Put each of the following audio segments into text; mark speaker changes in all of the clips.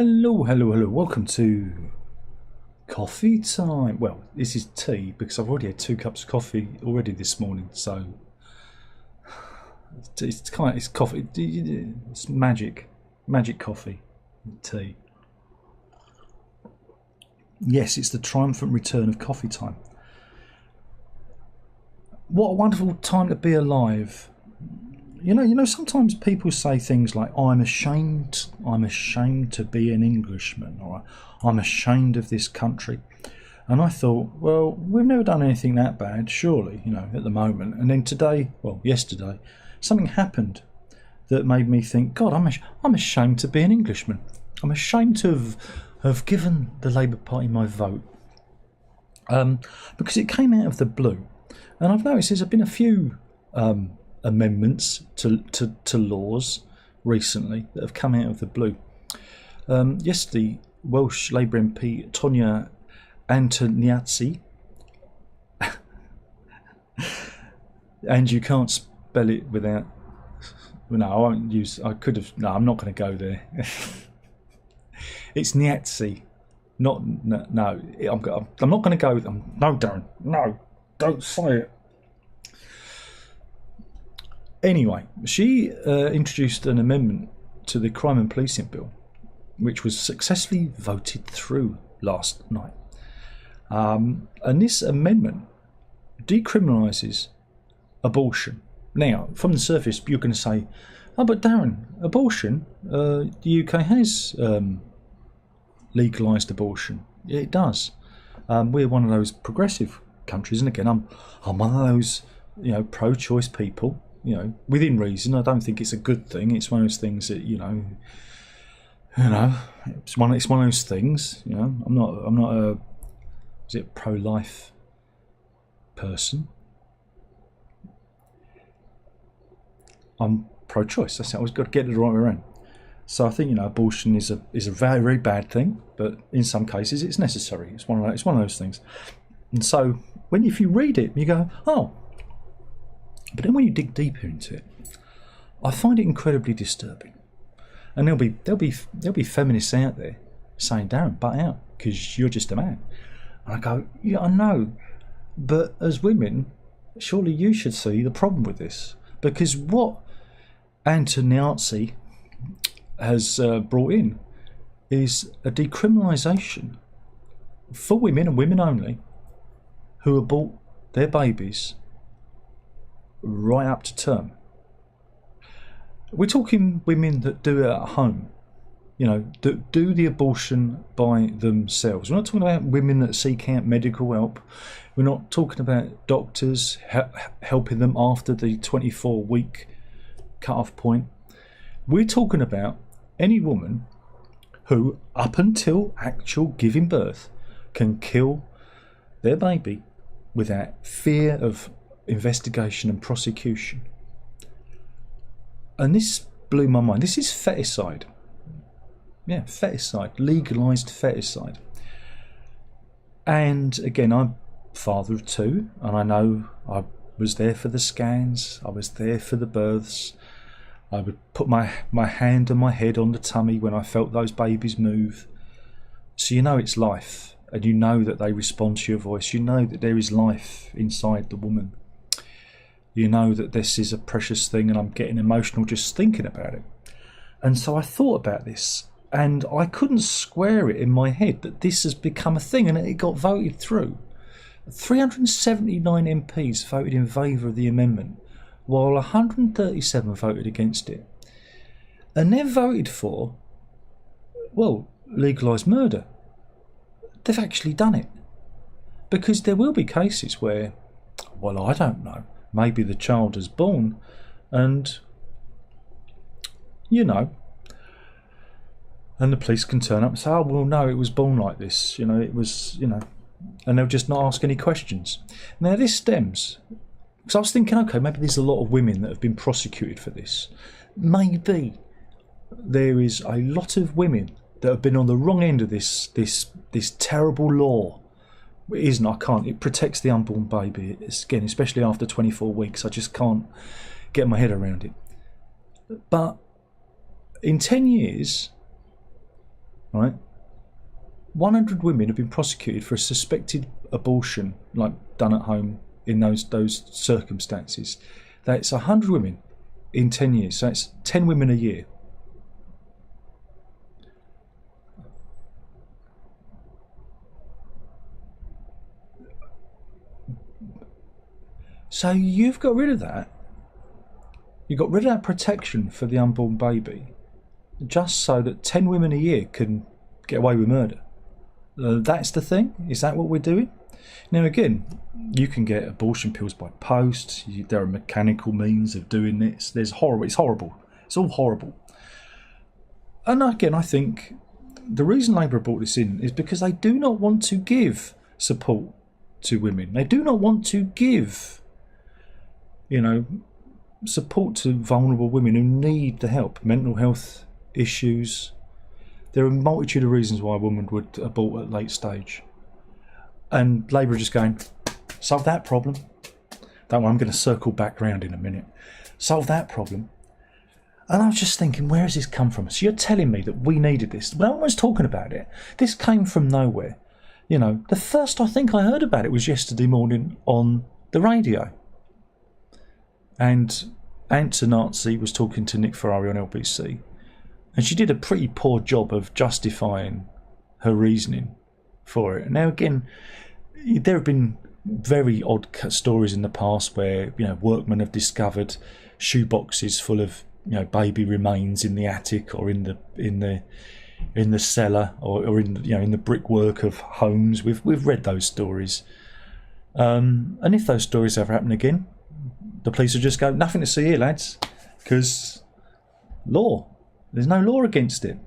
Speaker 1: Hello, hello, hello. Welcome to coffee time. Well, this is tea because I've already had 2 cups of coffee already this morning. So it's coffee. It's magic coffee, tea. Yes, it's the triumphant return of coffee time. What a wonderful time to be alive. You know. Sometimes people say things like, "I'm ashamed to be an Englishman," or "I'm ashamed of this country." And I thought, well, we've never done anything that bad, surely, at the moment. And then yesterday, something happened that made me think, God, I'm ashamed to be an Englishman. I'm ashamed to have given the Labour Party my vote, because it came out of the blue. And I've noticed there's been a few amendments to laws recently that have come out of the blue. Yesterday, Welsh Labour MP Tonya Antoniazzi, and you can't spell it without. No, I won't use. I could have. No, I'm not going to go there. It's Niazzi, not no. I'm not going to go. No, Darren. No, don't say it. Anyway, she introduced an amendment to the Crime and Policing Bill, which was successfully voted through last night. And this amendment decriminalises abortion. Now, from the surface, you're going to say, "Oh, but Darren, abortion, the UK has legalised abortion." Yeah, it does. We're one of those progressive countries, and again, I'm one of those pro-choice people. Within reason. I don't think it's a good thing. It's one of those things that it's one of those things. I'm not a pro-life person. I'm pro-choice. That's how I've got to get it the right way around. So I think abortion is a very, very bad thing, but in some cases it's necessary. It's one of those things. And so if you read it, you go, oh. But then when you dig deeper into it, I find it incredibly disturbing. And there'll be feminists out there saying, "Darren, butt out, because you're just a man." And I go, yeah, I know, but as women, surely you should see the problem with this, because what Antoniazzi has brought in is a decriminalisation for women and women only who abort their babies right up to term. We're talking women that do it at home, that do the abortion by themselves. We're not talking about women that seek out medical help. We're not talking about doctors helping them after the 24-week cut-off point. We're talking about any woman who, up until actual giving birth, can kill their baby without fear of investigation and prosecution. And this blew my mind. This is feticide. Yeah, feticide, legalised feticide. And again, I'm father of 2, and I know I was there for the scans, I was there for the births. I would put my hand on my head on the tummy when I felt those babies move. So it's life, and you know that they respond to your voice. You know that there is life inside the woman. You know that this is a precious thing, and I'm getting emotional just thinking about it. And so I thought about this, and I couldn't square it in my head that this has become a thing, and it got voted through. 379 MPs voted in favour of the amendment, while 137 voted against it. And they've voted for, legalised murder. They've actually done it. Because there will be cases where, I don't know, maybe the child is born and and the police can turn up and say, "Oh, well, no, it was born like this, it was, and they'll just not ask any questions." Now this stems, because I was thinking, okay, maybe there's a lot of women that have been prosecuted for this. Maybe there is a lot of women that have been on the wrong end of this terrible law. It isn't. I can't. It protects the unborn baby. Again, especially after 24 weeks, I just can't get my head around it. But in 10 years, right? 100 women have been prosecuted for a suspected abortion, like done at home in those circumstances. That's 100 women in 10 years. So it's 10 women a year. So you've got rid of that. You got rid of that protection for the unborn baby, just so that 10 women a year can get away with murder. That's the thing? Is that what we're doing? Now again, you can get abortion pills by post. There are mechanical means of doing this. It's horrible. It's all horrible. And again, I think the reason Labour brought this in is because they do not want to give support to women. They do not want to give, support to vulnerable women who need the help. Mental health issues. There are a multitude of reasons why a woman would abort at late stage. And Labour are just going, solve that problem. Don't worry, I'm going to circle back round in a minute. Solve that problem. And I was just thinking, where has this come from? So you're telling me that we needed this. No one was talking about it. This came from nowhere. The first I think I heard about it was yesterday morning on the radio. And Aunt Nazi was talking to Nick Ferrari on LBC. And she did a pretty poor job of justifying her reasoning for it. Now, again, there have been very odd stories in the past where workmen have discovered shoeboxes full of baby remains in the attic or in the cellar or in the brickwork of homes. We've read those stories, and if those stories ever happen again, the police will just go, nothing to see here, lads, because law. There's no law against it.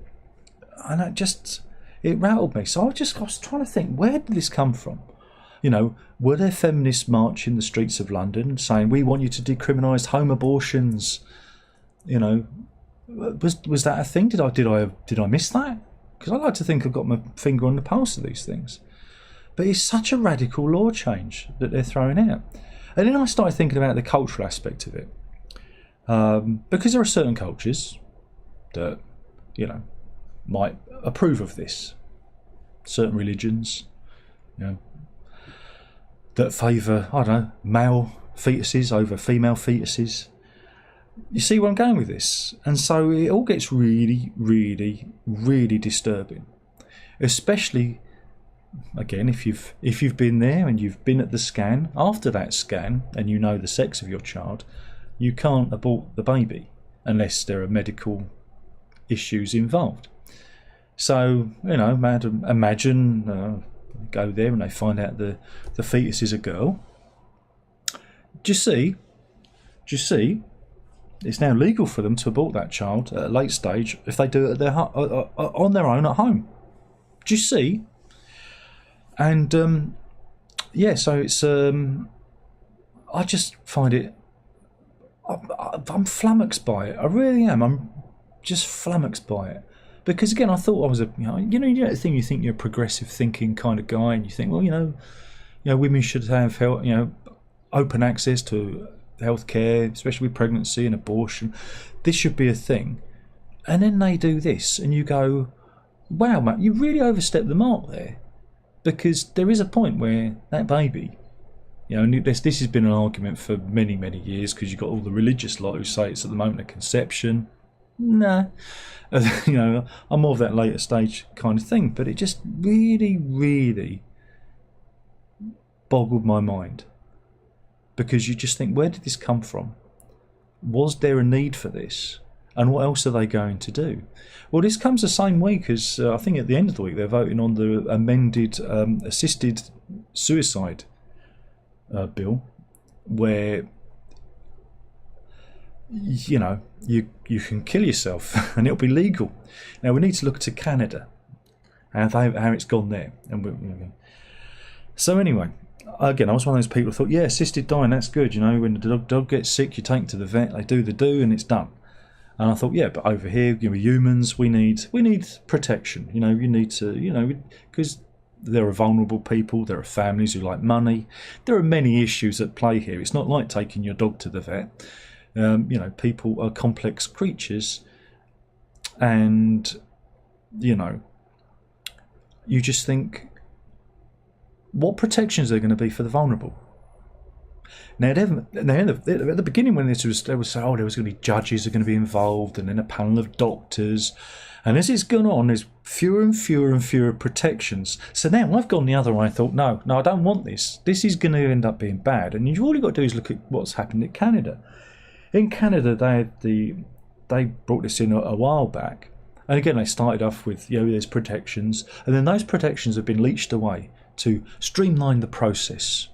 Speaker 1: And it rattled me. So I was trying to think, where did this come from? Were there feminists march in the streets of London saying, we want you to decriminalise home abortions? Was that a thing? Did I miss that? Because I like to think I've got my finger on the pulse of these things. But it's such a radical law change that they're throwing out. And then I started thinking about the cultural aspect of it. Because there are certain cultures that might approve of this, certain religions that favour male fetuses over female fetuses. You see where I'm going with this? And so it all gets really, really, really disturbing, especially again if you've been there and you've been at the scan. After that scan and the sex of your child, you can't abort the baby unless there are medical issues involved. So imagine go there and they find out the fetus is a girl. Do you see it's now legal for them to abort that child at a late stage if they do it at on their own at home. Do you see? And so it's I just find it, I'm flummoxed by it. I really am. I'm just flummoxed by it, because again, I thought I was the thing, you think you're a progressive thinking kind of guy, and you think, well, women should have open access to healthcare, especially with pregnancy and abortion. This should be a thing. And then they do this, and you go, wow, Matt, you really overstepped the mark there, because there is a point where that baby, and this has been an argument for many, many years, because you've got all the religious lot who say it's at the moment of conception. Nah, I'm more of that later stage kind of thing, but it just really, really boggled my mind, because you just think, where did this come from? Was there a need for this? And what else are they going to do? Well, this comes the same week as, I think at the end of the week, they're voting on the amended assisted suicide bill, where you can kill yourself and it'll be legal. Now we need to look to Canada and how it's gone there. So anyway, again, I was one of those people who thought, yeah, assisted dying, that's good. When the dog gets sick, you take it to the vet, they do the do, and it's done. And I thought, yeah, but over here, humans, we need protection. You need to, because there are vulnerable people, there are families who like money. There are many issues at play here. It's not like taking your dog to the vet. People are complex creatures, and you just think, what protections are there going to be for the vulnerable? Now, at the beginning, when they would say, oh, there was going to be judges are going to be involved, and then a panel of doctors. And as it's gone on, there's fewer and fewer and fewer protections. So now I've gone the other way. I thought, no, I don't want this. This is going to end up being bad. And all you've got to do is look at what's happened in Canada. In Canada, they brought this in a while back. And again, they started off with, there's protections. And then those protections have been leached away to streamline the process.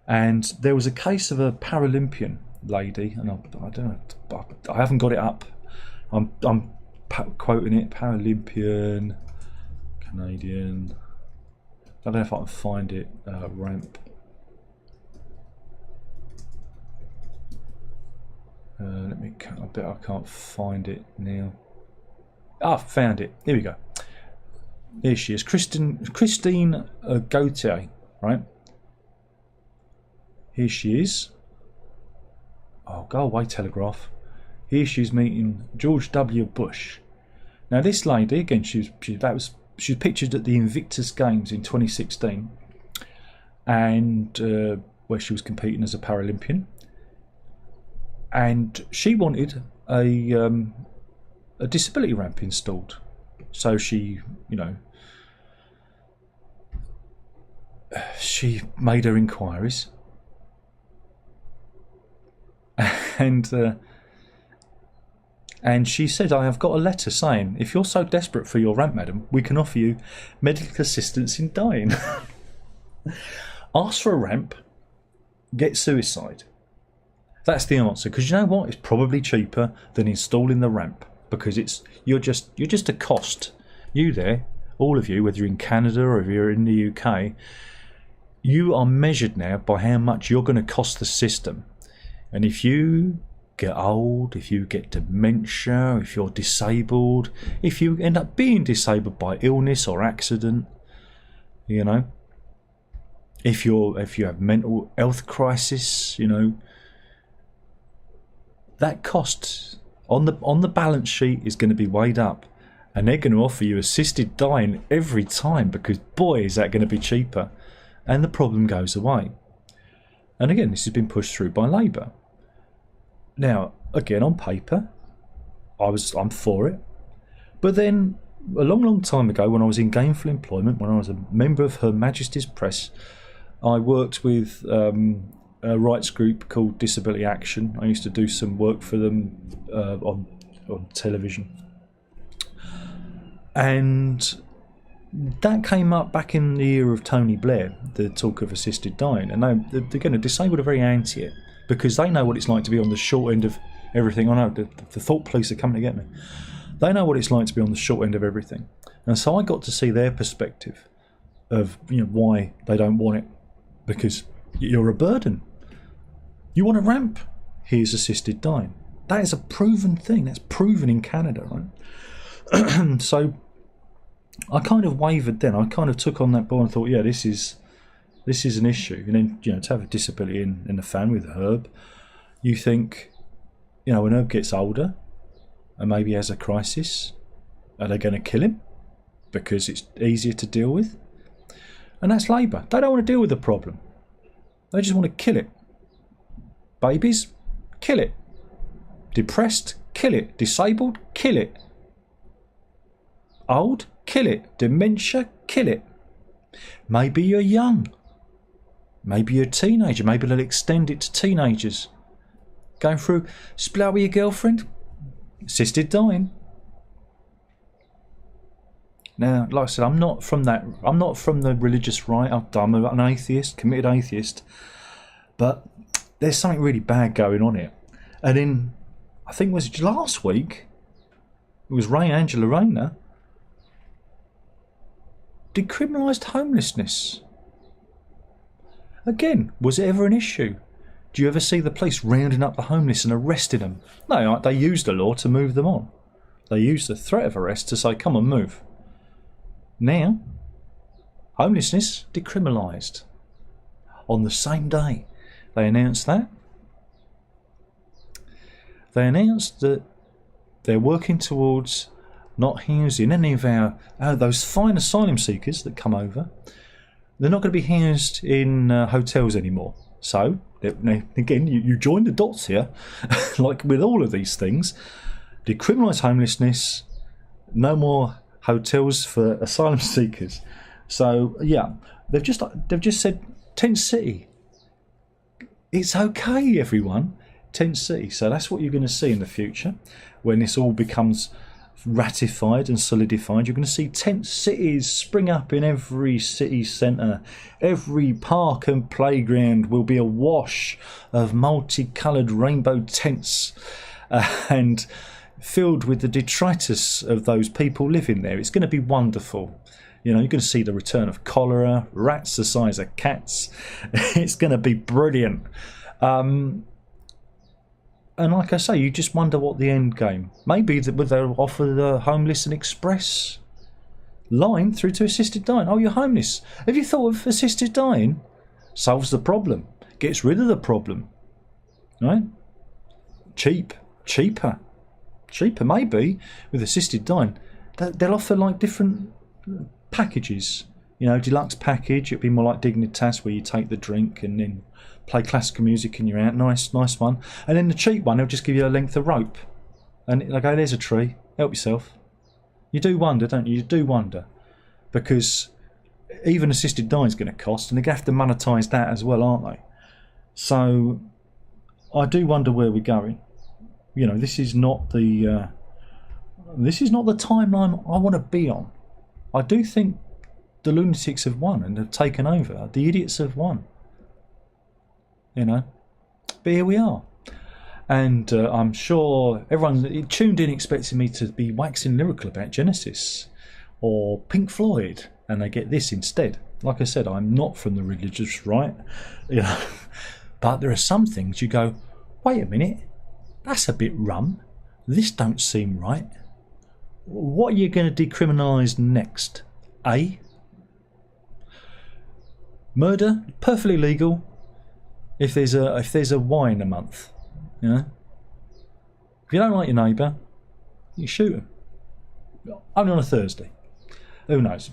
Speaker 1: And there was a case of a Paralympian lady, and I don't know, I haven't got it up. I'm quoting it, Paralympian, Canadian. I don't know if I can find it. Ramp. I bet I can't find it now. Found it. Here we go. Here she is, Christine Gauthier, right? Here she is. Oh, go away, Telegraph. Here she's meeting George W. Bush. Now, this lady, again, she was pictured at the Invictus Games in 2016, and where she was competing as a Paralympian, and she wanted a disability ramp installed. So she, she made her inquiries. And she said, I have got a letter saying, if you're so desperate for your ramp, madam, we can offer you medical assistance in dying. Ask for a ramp, get suicide. That's the answer. Because you know what? It's probably cheaper than installing the ramp, because you're just a cost. You there, all of you, whether you're in Canada or if you're in the UK, you are measured now by how much you're going to cost the system. And if you get old, if you get dementia, if you're disabled, if you end up being disabled by illness or accident, if you have mental health crisis, that cost on the balance sheet is going to be weighed up, and they're going to offer you assisted dying every time, because boy, is that going to be cheaper, and the problem goes away. And again, this has been pushed through by Labour. Now, again, on paper, I'm for it. But then, a long time ago, when I was in gainful employment, when I was a member of Her Majesty's Press, I worked with a rights group called Disability Action. I used to do some work for them on television. And that came up back in the era of Tony Blair, the talk of assisted dying. And again, disabled are very anti it, because they know what it's like to be on the short end of everything. I know the thought police are coming to get me. They know what it's like to be on the short end of everything. And so I got to see their perspective of why they don't want it. Because you're a burden. You want a ramp? Here's assisted dying. That is a proven thing. That's proven in Canada, right? So I kind of wavered then. I kind of took on that ball and thought, this is an issue. And then, to have a disability in the family with Herb, you think, when Herb gets older and maybe has a crisis, are they going to kill him because it's easier to deal with? And that's Labour. They don't want to deal with the problem. They just want to kill it. Babies, kill it. Depressed, kill it. Disabled, kill it. Old, kill it. Dementia, kill it. Maybe you're young. Maybe you're a teenager. Maybe they'll extend it to teenagers. Going through split up with your girlfriend, assisted dying. Now, like I said, I'm not from the religious right. I'm an atheist, committed atheist. But there's something really bad going on here. And then, I think it was last week, it was Angela Rayner decriminalised homelessness. Again, was it ever an issue? Do you ever see the police rounding up the homeless and arresting them? No, they used a law to move them on. They used the threat of arrest to say, come on, move. Now, homelessness decriminalised. On the same day they announced that, they announced that they're working towards not housing any of our those fine asylum seekers that come over. They're not going to be housed in hotels anymore. So, again, you join the dots here, like with all of these things. Decriminalise homelessness, no more hotels for asylum seekers. So, yeah, they've just said tent city. It's okay, everyone. Tent city. So that's what you're going to see in the future when this all becomes ratified and solidified. You're going to see tent cities spring up in every city centre. Every park and playground will be awash of multicoloured rainbow tents and filled with the detritus of those people living there. It's going to be wonderful. You know, you're going to see the return of cholera, rats the size of cats. It's going to be brilliant. And like I say, you just wonder what the end game. Maybe they'll offer the homeless an express line through to assisted dying. Oh, you're homeless. Have you thought of assisted dying? Solves the problem. Gets rid of the problem. Right? Cheaper maybe with assisted dying. They'll offer like different packages. You know, deluxe package. It'd be more like Dignitas, where you take the drink and then play classical music and you're out. Nice one. And then the cheap one, they'll just give you a length of rope, and they'll go, there's a tree, help yourself. You do wonder, don't you? You do wonder, because even assisted dying is going to cost, and they're going to have to monetize that as well, aren't they? So I do wonder where we're going. You know, this is not the timeline I want to be on. I do think the lunatics have won and have taken over. The idiots have won. You know, but here we are, and I'm sure everyone tuned in expecting me to be waxing lyrical about Genesis or Pink Floyd, and they get this instead. Like I said, I'm not from the religious right, you know, but there are some things you go, wait a minute, that's a bit rum. This don't seem right. What are you going to decriminalise next? Murder, perfectly legal. If there's a wine a month, you know. If you don't like your neighbour, you shoot him. Only on a Thursday. Who knows?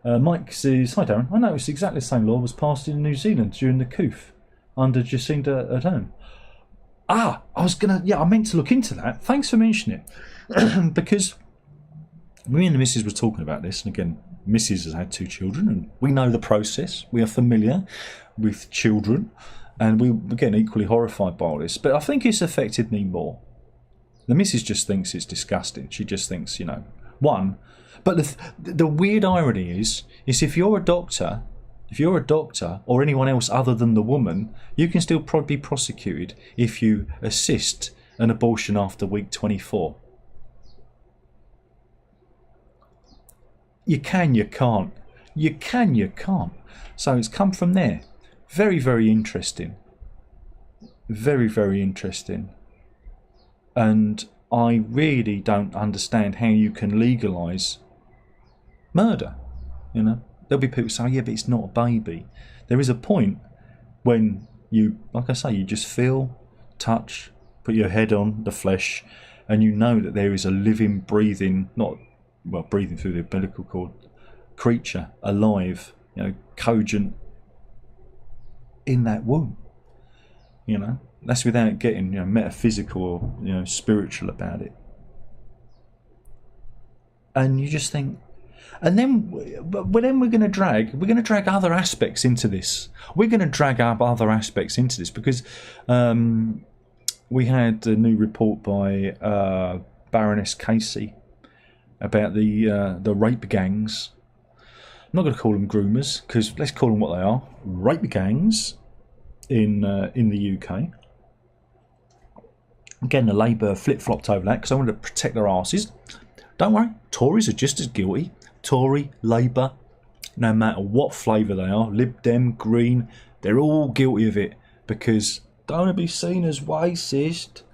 Speaker 1: Mike says, hi Darren, I noticed exactly the same law was passed in New Zealand during the coup under Jacinda Ardern. I meant to look into that. Thanks for mentioning it. Because me and the missus were talking about this, and again, Mrs. has had 2 children, and we know the process. We are familiar with children, and we again equally horrified by all this. But I think it's affected me more. The missus just thinks it's disgusting. She just thinks, you know, one. But the weird irony is if you're a doctor or anyone else other than the woman, you can still be prosecuted if you assist an abortion after week 24. You can, you can't. You can, you can't. So it's come from there. Very, very interesting. Very, very interesting. And I really don't understand how you can legalise murder. You know, there'll be people saying, yeah, but it's not a baby. There is a point when you, like I say, you just feel, touch, put your head on the flesh, and you know that there is a living, breathing, breathing through the umbilical cord, creature, alive, you know, cogent in that womb. You know, that's without getting, you know, metaphysical or, you know, spiritual about it. And you just think, and then we're going to drag other aspects into this. We're going to drag up other aspects into this because we had a new report by Baroness Casey about the rape gangs. I'm not going to call them groomers, because let's call them what they are: rape gangs in the UK. Again, the Labour flip-flopped over that because I wanted to protect their arses. Don't worry, Tories are just as guilty. Tory, Labour, no matter what flavour they are, Lib Dem, Green, they're all guilty of it, because don't want to be seen as racist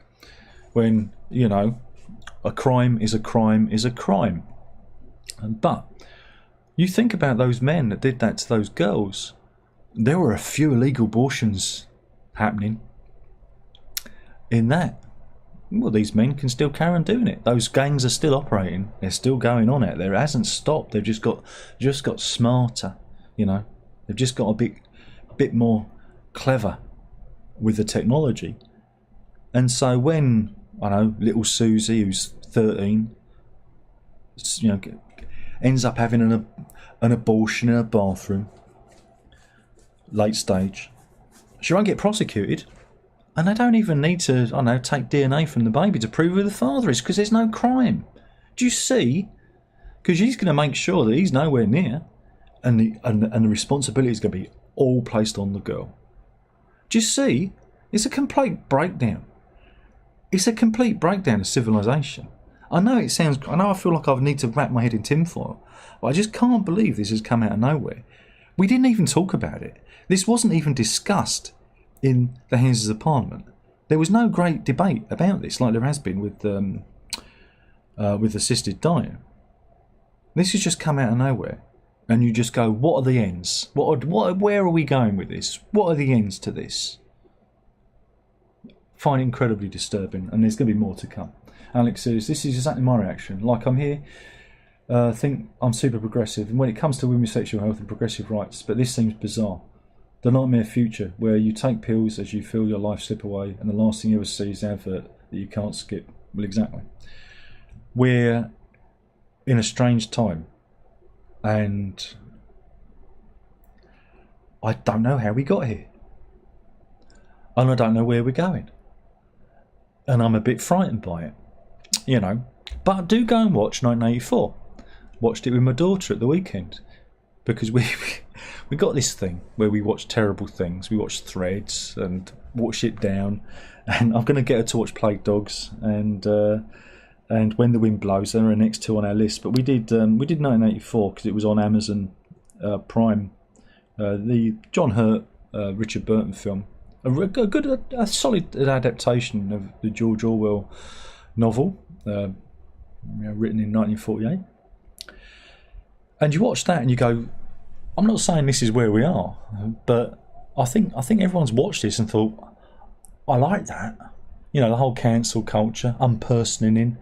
Speaker 1: when, you know, a crime is a crime is a crime. But you think about those men that did that to those girls. There were a few illegal abortions happening in that. well, these men can still carry on doing it. Those gangs are still operating. They're still going on out there. It hasn't stopped. They've just got smarter. You know, they've just got a bit more clever with the technology. And so when, I know, little Susie, who's 13, you know, ends up having an abortion in a bathroom, late stage, she won't get prosecuted. And they don't even need to, I don't know, take DNA from the baby to prove who the father is, because there's no crime. Do you see? Because she's going to make sure that he's nowhere near, and the responsibility is going to be all placed on the girl. Do you see? It's a complete breakdown. It's a complete breakdown of civilization. I know it sounds, I know I feel like I need to wrap my head in tinfoil, but I just can't believe this has come out of nowhere. We didn't even talk about it. This wasn't even discussed in the Houses of Parliament. There was no great debate about this, like there has been with assisted dying. This has just come out of nowhere, and you just go, "What are the ends? Where are we going with this? What are the ends to this?" Find it incredibly disturbing, and there's going to be more to come. Alex says, "This is exactly my reaction. Like, I'm here. Think I'm super progressive, and when it comes to women's sexual health and progressive rights, but this seems bizarre. The nightmare future where you take pills as you feel your life slip away, and the last thing you ever see is the advert that you can't skip." Well, exactly. We're in a strange time, and I don't know how we got here, and I don't know where we're going, and I'm a bit frightened by it, you know. But do go and watch 1984. Watched it with my daughter at the weekend, because we got this thing where we watch terrible things. We watch Threads and Watch It Down, and I'm going to get her to watch Plague Dogs and When the Wind Blows. They're the next two on our list. But we did 1984 because it was on Amazon Prime. The John Hurt, Richard Burton film, a solid adaptation of the George Orwell novel, written in 1948. And you watch that and you go, I'm not saying this is where we are, but I think everyone's watched this and thought, I like that. You know, the whole cancel culture, unpersoning.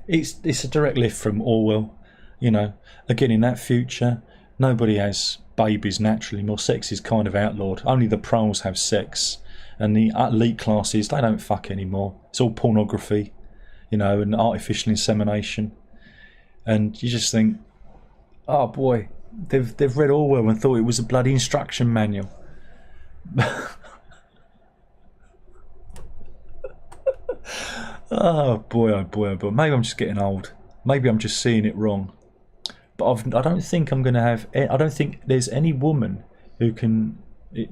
Speaker 1: It's a direct lift from Orwell. You know, again, in that future, nobody has babies naturally. More sex is kind of outlawed. Only the pros have sex, and the elite classes, they don't fuck anymore. It's all pornography, you know, and artificial insemination. And you just think, oh boy, they've read Orwell and thought it was a bloody instruction manual. Oh boy, oh boy, oh boy. Maybe I'm just getting old. Maybe I'm just seeing it wrong. But I don't think I'm going to have. I don't think there's any woman who can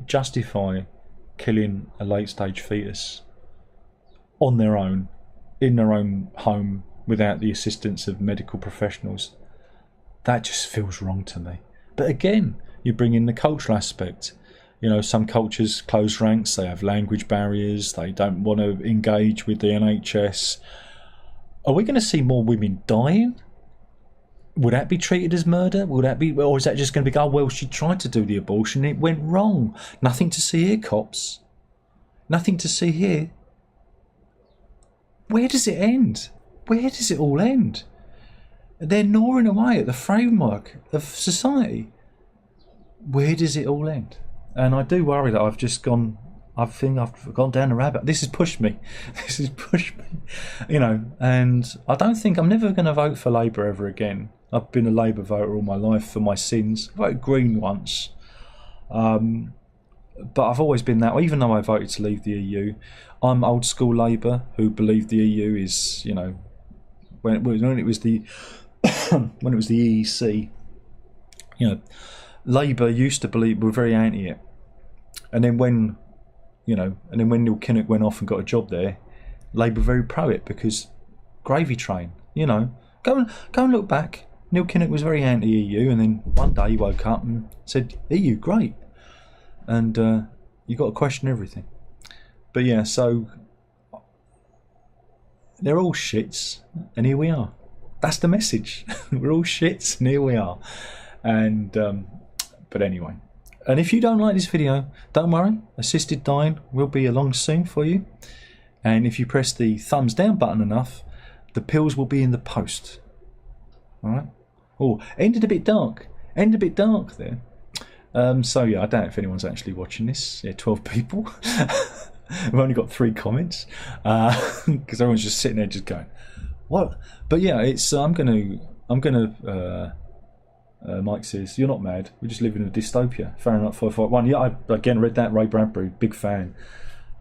Speaker 1: justify killing a late-stage fetus on their own, in their own home, without the assistance of medical professionals. That just feels wrong to me. But again, you bring in the cultural aspect. You know, some cultures close ranks, they have language barriers, they don't want to engage with the NHS. Are we going to see more women dying? Would that be treated as murder? Would that be, or is that just going to be, oh well, she tried to do the abortion, it went wrong. Nothing to see here, cops. Nothing to see here. Where does it end? Where does it all end? They're gnawing away at the framework of society. Where does it all end? And I do worry that I've just gone, I think I've gone down a rabbit. This has pushed me. This has pushed me. You know, and I don't think, I'm never going to vote for Labour ever again. I've been a Labour voter all my life for my sins. I voted Green once. But I've always been that way, even though I voted to leave the EU. I'm old school Labour who believed the EU is, you know, when it was the when it was the EEC, you know, Labour used to believe, were very anti it, and then when Neil Kinnock went off and got a job there, Labour were very pro it, because gravy train, you know, go and look back. Neil Kinnock was very anti EU, and then one day he woke up and said EU great, and you got to question everything. But yeah, so they're all shits, and here we are. That's the message. We're all shits, and here we are. And but anyway, and if you don't like this video, don't worry. Assisted dying will be along soon for you. and if you press the thumbs down button enough, the pills will be in the post. All right. Oh, ended a bit dark. Ended a bit dark there. So yeah, I doubt if anyone's actually watching this. Yeah, 12 people. I've only got 3 comments because everyone's just sitting there just going, "What?" But yeah, it's I'm gonna. Mike says, "You're not mad. We just live in a dystopia." Fahrenheit 451. Yeah, I again read that. Ray Bradbury, big fan.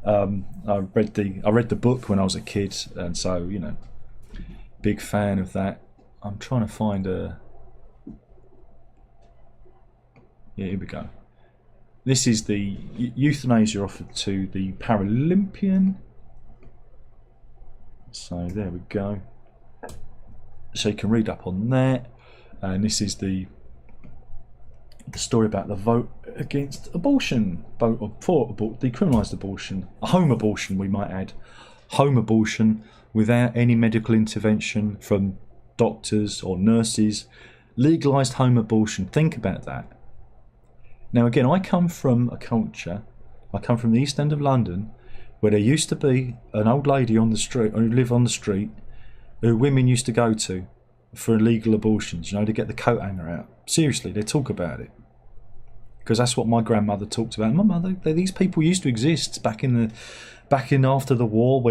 Speaker 1: I read the book when I was a kid, and so big fan of that. I'm trying to find a. Yeah, here we go. This is the euthanasia offered to the Paralympian. So there we go. So you can read up on that. And this is the story about the vote against abortion, vote for decriminalised abortion, home abortion we might add, home abortion without any medical intervention from doctors or nurses, legalised home abortion. Think about that. Now again, I come from a culture, I come from the East End of London, where there used to be an old lady on the street, who lived on the street, who women used to go to for illegal abortions, to get the coat hanger out. Seriously, they talk about it. Because that's what my grandmother talked about. My mother, these people used to exist back in after the war,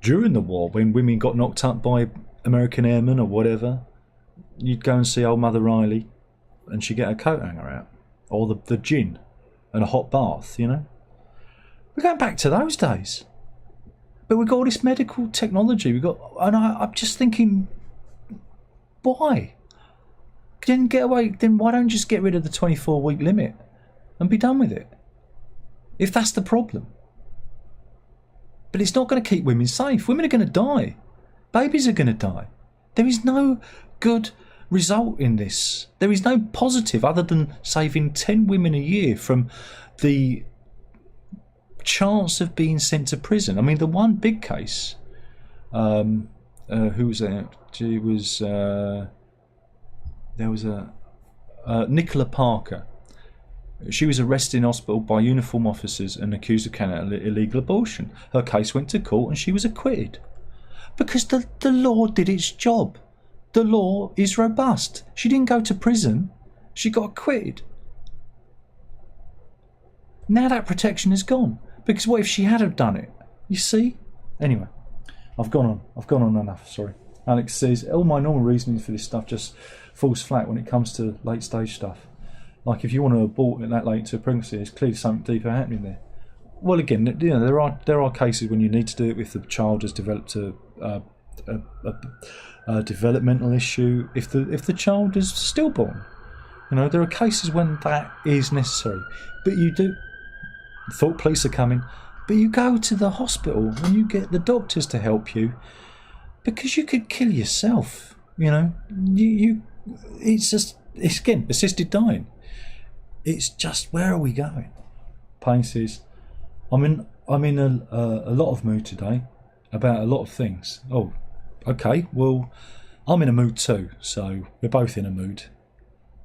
Speaker 1: during the war, when women got knocked up by American airmen or whatever. You'd go and see old Mother Riley and she'd get her coat hanger out. Or the gin and a hot bath, We're going back to those days. But we've got all this medical technology. I'm just thinking, why? Then get away. Then why don't you just get rid of the 24-week limit and be done with it? If that's the problem. But it's not going to keep women safe. Women are going to die. Babies are going to die. There is no good result in this. There is no positive other than saving 10 women a year from the chance of being sent to prison. I mean, the one big case, who was that? There was a Nicola Parker. She was arrested in hospital by uniform officers and accused of carrying out illegal abortion. Her case went to court and she was acquitted because the law did its job. The law is robust. She didn't go to prison. She got acquitted. Now that protection is gone. Because what if she had have done it? You see? Anyway, I've gone on enough, sorry. Alex says, all my normal reasoning for this stuff just falls flat when it comes to late stage stuff. Like if you want to abort it that late to a pregnancy, there's clearly something deeper happening there. Well, again, there are cases when you need to do it if the child has developed a developmental issue. If the child is stillborn, there are cases when that is necessary. But you do. Thought police are coming, but you go to the hospital and you get the doctors to help you because you could kill yourself. It's again assisted dying. It's just, where are we going? Payne says, I'm in a lot of mood today about a lot of things. Oh, okay. Well, I'm in a mood too, so we're both in a mood.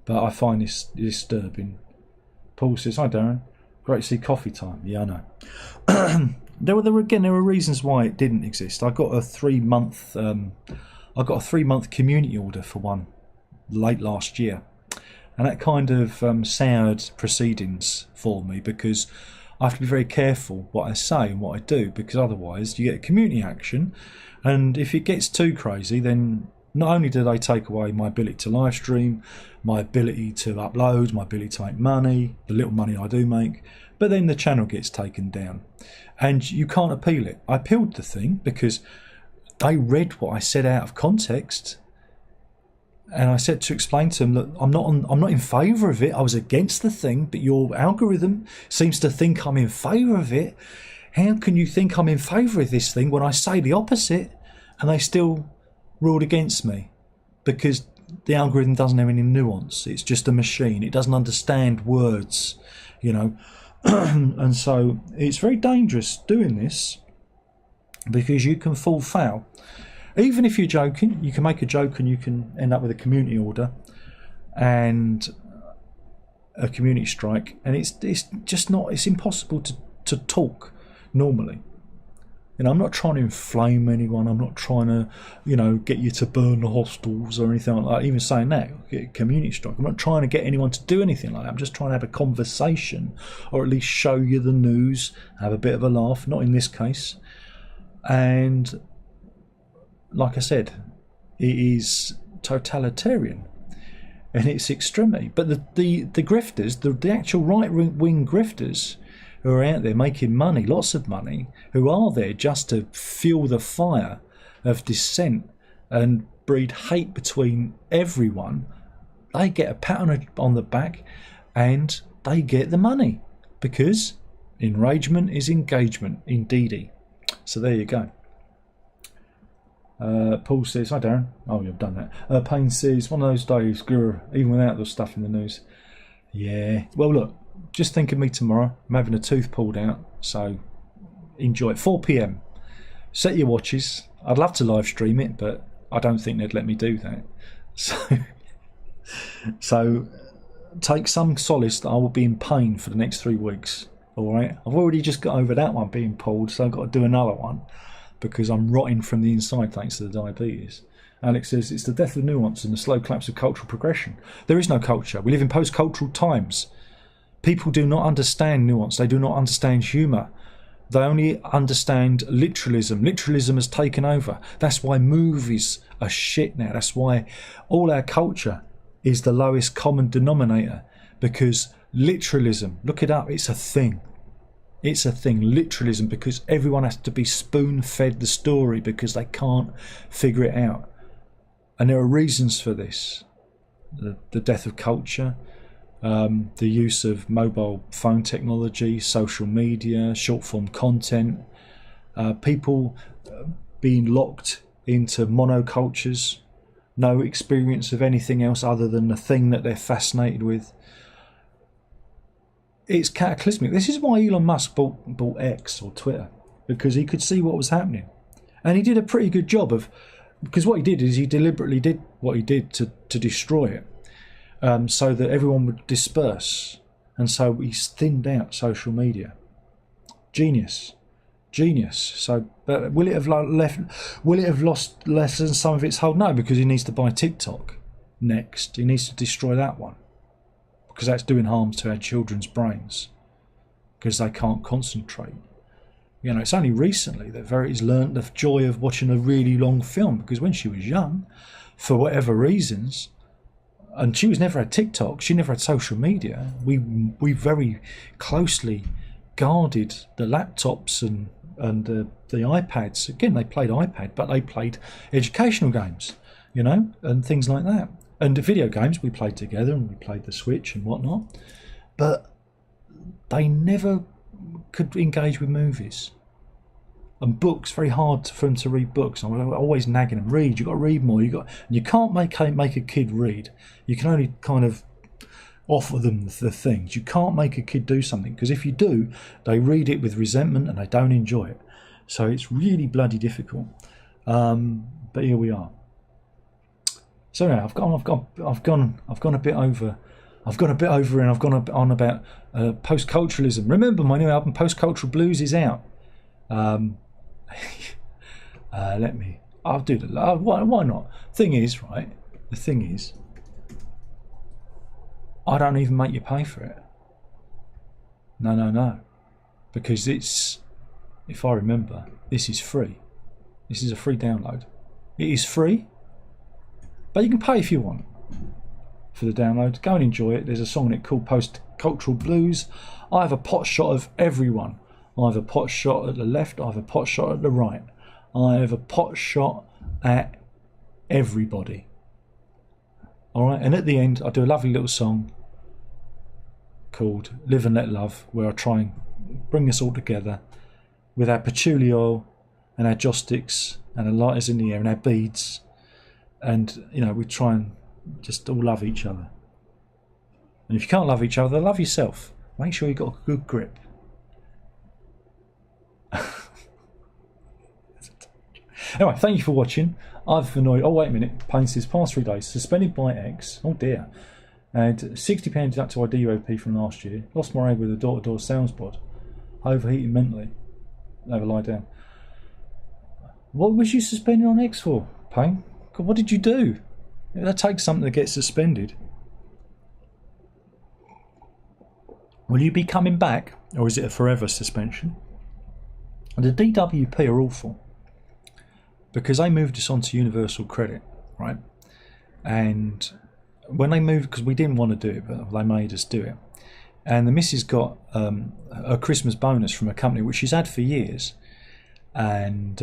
Speaker 1: But I find this disturbing. Paul says, "Hi, Darren. Great to see coffee time." Yeah, I know. There were reasons why it didn't exist. I got a 3-month community order for one late last year, and that kind of soured proceedings for me because I have to be very careful what I say and what I do, because otherwise you get community action, and if it gets too crazy, then not only do they take away my ability to live stream, my ability to upload, my ability to make money, the little money I do make, but then the channel gets taken down and you can't appeal it. I appealed the thing because they read what I said out of context, and I said to explain to them that I'm not in favour of it. I was against the thing, but your algorithm seems to think I'm in favour of it. How can you think I'm in favour of this thing when I say the opposite? And they still ruled against me because the algorithm doesn't have any nuance. It's just a machine. It doesn't understand words, and so it's very dangerous doing this because you can fall foul. Even if you're joking, you can make a joke and you can end up with a community order and a community strike, and it's just not. It's impossible to talk normally. You know, I'm not trying to inflame anyone. I'm not trying to, you know, get you to burn the hostels or anything like that. Even saying that, get a community strike. I'm not trying to get anyone to do anything like that. I'm just trying to have a conversation, or at least show you the news, have a bit of a laugh. Not in this case. And like I said, it is totalitarian in its extremity. But the grifters, the actual right-wing grifters, who are out there making money, lots of money, who are there just to fuel the fire of dissent and breed hate between everyone, they get a pat on the back and they get the money, because enragement is engagement, indeedy. So there you go. Paul says, hi Darren. Oh, you've done that. Payne says, one of those days, grr, even without the stuff in the news. Yeah, well look, just think of me tomorrow. I'm having a tooth pulled out, so enjoy it. 4 p.m. Set your watches. I'd love to live stream it, but I don't think they'd let me do that. So take some solace that I will be in pain for the next 3 weeks. All right, I've already just got over that one being pulled, so I've got to do another one because I'm rotting from the inside thanks to the diabetes. Alex says it's the death of nuance and the slow collapse of cultural progression. There is no culture. We live in post-cultural times. People do not understand nuance. They do not understand humour. They only understand literalism. Literalism has taken over. That's why movies are shit now. That's why all our culture is the lowest common denominator, because literalism, look it up, it's a thing. It's a thing, literalism, because everyone has to be spoon-fed the story because they can't figure it out. And there are reasons for this. The death of culture, the use of mobile phone technology, social media, short-form content, people being locked into monocultures, no experience of anything else other than the thing that they're fascinated with. It's cataclysmic. This is why Elon Musk bought X or Twitter, because he could see what was happening. And he did a pretty good job of, because what he did is he deliberately did what he did to destroy it, so that everyone would disperse. And so he's thinned out social media. Genius. So, but will it have lost less than some of its hold? No, because he needs to buy TikTok next. He needs to destroy that one, because that's doing harm to our children's brains, because they can't concentrate. You know, it's only recently that Verity's learnt the joy of watching a really long film, because when she was young, for whatever reasons, and she was never had TikTok, she never had social media, we very closely guarded the laptops and the iPads. Again, they played iPad, but they played educational games, you know, and things like that. And the video games we played together, and we played the Switch and whatnot, but they never could engage with movies. And books, very hard for them to read books. I'm always nagging them, read, you've got to read more. You can't make a kid read. You can only kind of offer them the things. You can't make a kid do something, because if you do, they read it with resentment and they don't enjoy it. So it's really bloody difficult. But here we are. So yeah, I've gone a bit over. I've gone a bit over, and I've gone on about post-culturalism. Remember, my new album, Post-Cultural Blues, is out. I'll do that. Why not? The thing is, I don't even make you pay for it. No. Because it's, if I remember, this is free. This is a free download. It is free, but you can pay if you want for the download. Go and enjoy it. There's a song in it called Post-Cultural Blues. I have a pot shot of everyone. I have a pot shot at the left, I have a pot shot at the right. I have a pot shot at everybody. Alright, and at the end I do a lovely little song called Live and Let Love, where I try and bring us all together with our patchouli oil and our joss sticks and our lighters in the air and our beads, and you know, we try and just all love each other. And if you can't love each other, love yourself. Make sure you've got a good grip. Anyway, thank you for watching. I've annoyed. Oh wait a minute. Payne says past 3 days suspended by X. Oh dear. And £60 deducted to IDUOP from last year. Lost my egg with a door-to-door sales bod. Overheating mentally. Never lie down. What was you suspended on X for, Payne? God, what did you do? That takes something to get suspended. Will you be coming back, or is it a forever suspension? The DWP are awful because they moved us onto universal credit, right? And when they moved, because we didn't want to do it, but they made us do it. And the missus got a Christmas bonus from a company which she's had for years, and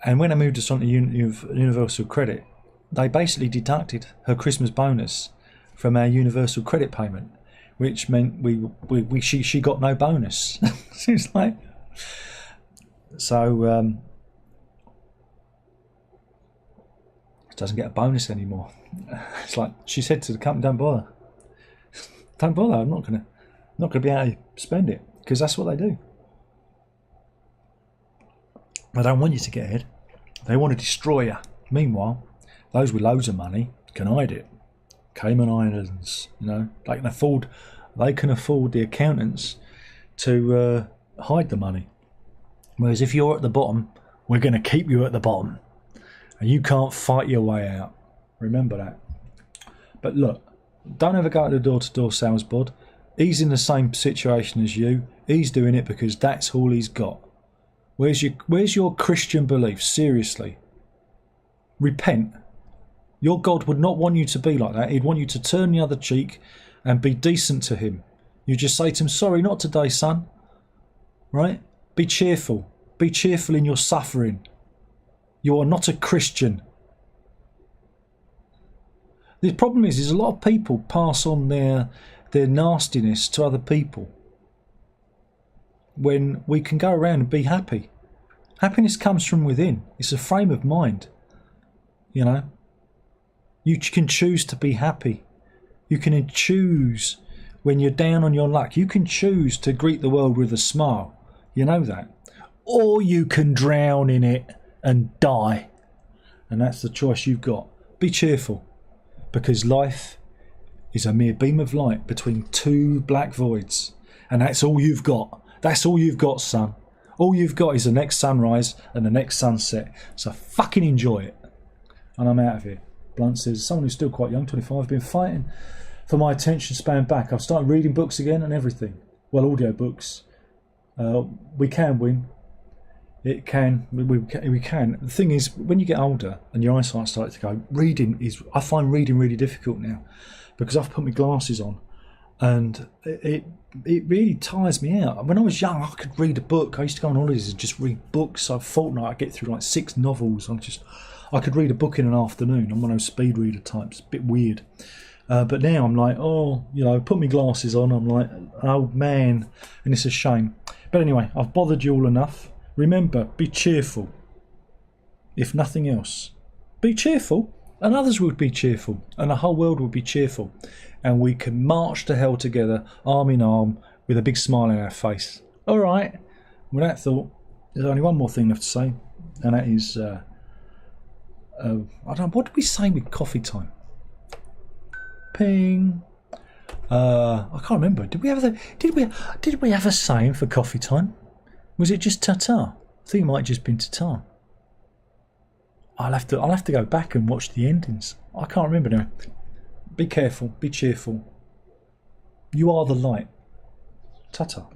Speaker 1: when they moved us onto universal credit, they basically deducted her Christmas bonus from our universal credit payment, which meant she got no bonus. It's like, so doesn't get a bonus anymore. It's like she said to the company, "Don't bother, don't bother. I'm not gonna be able to spend it because that's what they do. They don't want you to get ahead. They want to destroy you. Meanwhile, those with loads of money can hide it. Cayman Islands, you know, they can afford the accountants to hide the money. Whereas if you're at the bottom, we're going to keep you at the bottom, and you can't fight your way out. Remember that. But look, don't ever go to the door-to-door sales bod. He's in the same situation as you. He's doing it because that's all he's got. Where's your Christian belief? Seriously, repent. Your God would not want you to be like that. He'd want you to turn the other cheek and be decent to him. You just say to him, "Sorry, not today, son." Right? Be cheerful. Be cheerful in your suffering. You are not a Christian. The problem is a lot of people pass on their nastiness to other people when we can go around and be happy. Happiness comes from within. It's a frame of mind. You know? You can choose to be happy. You can choose when you're down on your luck. You can choose to greet the world with a smile. You know that. Or you can drown in it and die. And that's the choice you've got. Be cheerful. Because life is a mere beam of light between two black voids. And that's all you've got. That's all you've got, son. All you've got is the next sunrise and the next sunset. So fucking enjoy it. And I'm out of here. Blunt says, someone who's still quite young, 25, I've been fighting for my attention span back. I've started reading books again and everything. Well, audio books. We can win. It can. We can. The thing is, when you get older and your eyesight starts to go, I find reading really difficult now because I've put my glasses on and it really tires me out. When I was young, I could read a book. I used to go on holidays and just read books. So a fortnight, I'd get through like 6 novels. I could read a book in an afternoon. I'm one of those speed reader types. A bit weird. But now I'm like, put my glasses on. I'm like, oh man. And it's a shame. But anyway, I've bothered you all enough. Remember, be cheerful. If nothing else. Be cheerful. And others would be cheerful. And the whole world would be cheerful. And we can march to hell together, arm in arm, with a big smile on our face. All right. With that thought, there's only one more thing left to say. And that is... I don't know, what did we say with coffee time? Ping. I can't remember. Did we have a saying for coffee time? Was it just ta-ta? I think it might have just been ta-ta. I'll have to go back and watch the endings. I can't remember now. Be careful, be cheerful. You are the light. Ta-ta.